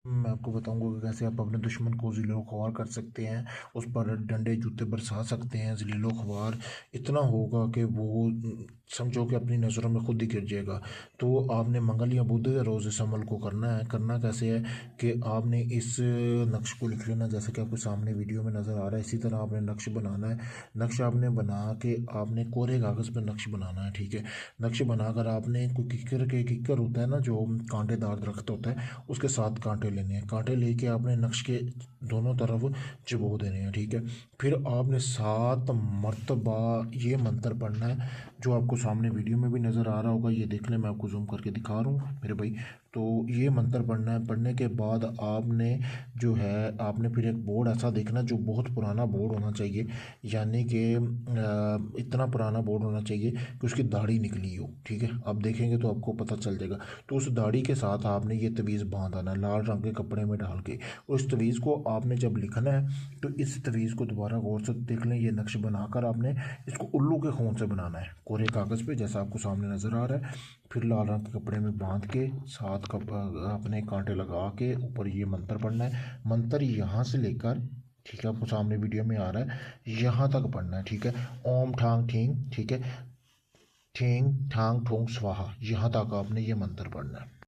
मैं आपको बताऊंगा कि कैसे आप अपने दुश्मन को ज़िलो ख्वार कर सकते हैं, उस पर डंडे जूते बरसा सकते हैं। ज़िलो ख्वार इतना होगा कि वो समझो कि अपनी नज़रों में खुद ही गिर जाएगा। तो आपने मंगल या बुध के रोज़ इस अमल को करना है। करना कैसे है कि आपने इस नक्श को लिख लेना, जैसे कि आपके सामने वीडियो में नज़र आ रहा है। इसी तरह आपने नक्श बनाना है। नक्श आपने बना के आपने कोरे कागज़ पर नक्श बनाना है, ठीक है। नक्श बनाकर आपने कोई किक्कर होता है ना, जो कांटेदार दरख्त होता है, उसके साथ कांटे लेने हैं। कांटे लेके आपने नक्श के दोनों तरफ चबो देने हैं, ठीक है। फिर आपने 7 मरतबा ये मंत्र पढ़ना है, जो आपको सामने वीडियो में भी नज़र आ रहा होगा। ये देख लें, मैं आपको जूम करके दिखा रहा हूँ मेरे भाई। तो ये मंत्र पढ़ना है। पढ़ने के बाद आपने जो है आपने फिर एक बोर्ड ऐसा देखना जो बहुत पुराना बोर्ड होना चाहिए, यानी कि इतना पुराना बोर्ड होना चाहिए कि उसकी दाढ़ी निकली हो, ठीक है। आप देखेंगे तो आपको पता चल जाएगा। तो उस दाढ़ी के साथ आपने ये तवीज़ बांध आना है लाल रंग के कपड़े में डाल के। उस तवीज़ को आपने जब लिखना है तो इस तवीज़ को दोबारा गौर से देख लें। ये नक्श बनाकर आपने इसको उल्लू के खून से बनाना है कोरे कागज़ पे, जैसा आपको सामने नज़र आ रहा है। फिर लाल रंग के कपड़े में बांध के साथ अपने कांटे लगा के ऊपर ये मंत्र पढ़ना है। मंत्र यहाँ से लेकर, ठीक है, आपको सामने वीडियो में आ रहा है, यहाँ तक पढ़ना है, ठीक है। ओम ठांग ठींग, ठीक है, ठींग ठांग ठोंग स्वाहा, यहाँ तक आपने ये मंत्र पढ़ना है।